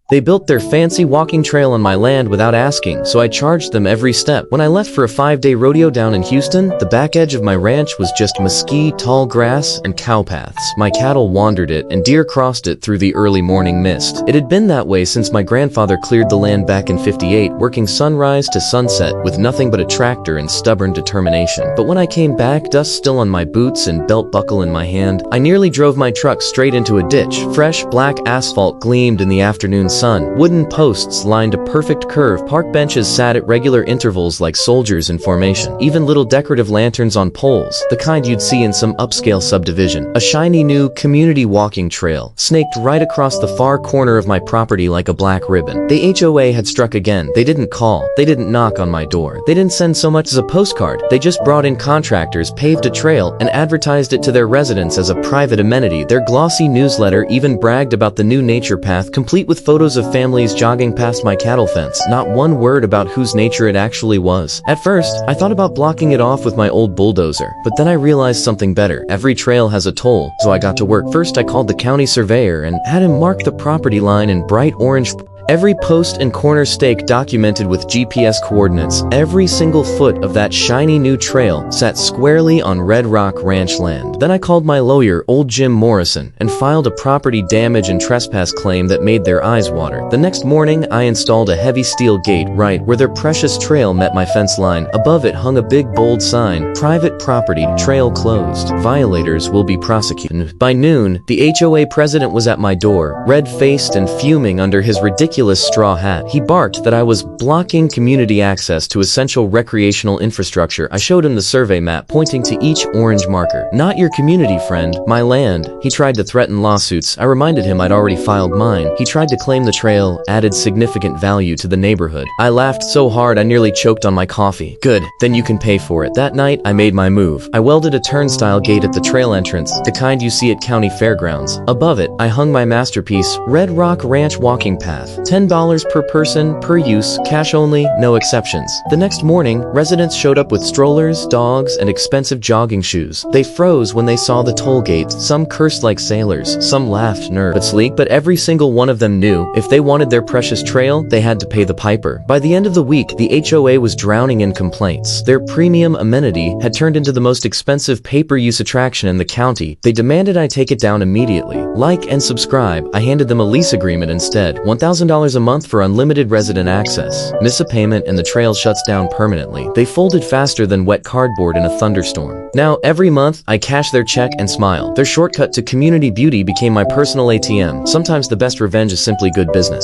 They built their fancy walking trail on my land without asking, so I charged them every step. When I left for a 5-day rodeo down in Houston, the back edge of my ranch was just mesquite, tall grass, and cow paths. My cattle wandered it, and deer crossed it through the early morning mist. It had been that way since my grandfather cleared the land back in '58, working sunrise to sunset with nothing but a tractor and stubborn determination. But when I came back, dust still on my boots and belt buckle in my hand, I nearly drove my truck straight into a ditch. Fresh, black asphalt gleamed in the afternoon sun. Wooden posts lined a perfect curve. Park benches sat at regular intervals like soldiers in formation. Even little decorative lanterns on poles, the kind you'd see in some upscale subdivision. A shiny new community walking trail snaked right across the far corner of my property like a black ribbon. The HOA had struck again. They didn't call. They didn't knock on my door. They didn't send so much as a postcard. They just brought in contractors, paved a trail, and advertised it to their residents as a private amenity. Their glossy newsletter even bragged about the new nature path, complete with photos of families jogging past my cattle fence. Not one word about whose nature it actually was. At first, I thought about blocking it off with my old bulldozer, but then I realized something better. Every trail has a toll, so I got to work. First, I called the county surveyor and had him mark the property line in bright orange. Every post and corner stake documented with GPS coordinates. Every single foot of that shiny new trail sat squarely on Red Rock Ranch land. Then I called my lawyer, old Jim Morrison, and filed a property damage and trespass claim that made their eyes water. The next morning, I installed a heavy steel gate right where their precious trail met my fence line. Above it hung a big bold sign, "Private property, trail closed. Violators will be prosecuted." By noon, the HOA president was at my door, red-faced and fuming under his ridiculous straw hat. He barked that I was blocking community access to essential recreational infrastructure. I showed him the survey map, pointing to each orange marker. "Not your community, friend. My land." He tried to threaten lawsuits. I reminded him I'd already filed mine. He tried to claim the trail added significant value to the neighborhood. I laughed so hard I nearly choked on my coffee. "Good, then you can pay for it." That night, I made my move. I welded a turnstile gate at the trail entrance, the kind you see at county fairgrounds. Above it, I hung my masterpiece, Red Rock Ranch walking path. $10 per person, per use, cash only, no exceptions. The next morning, residents showed up with strollers, dogs, and expensive jogging shoes. They froze when they saw the toll gate. Some cursed like sailors, some laughed nervously, but every single one of them knew if they wanted their precious trail, they had to pay the piper. By the end of the week, the HOA was drowning in complaints. Their premium amenity had turned into the most expensive pay-per-use attraction in the county. They demanded I take it down immediately. Like and subscribe. I handed them a lease agreement instead. $1,000 a month for unlimited resident access. Miss a payment and the trail shuts down permanently. They folded faster than wet cardboard in a thunderstorm. Now, every month, I cash their check and smile. Their shortcut to community beauty became my personal ATM. Sometimes the best revenge is simply good business.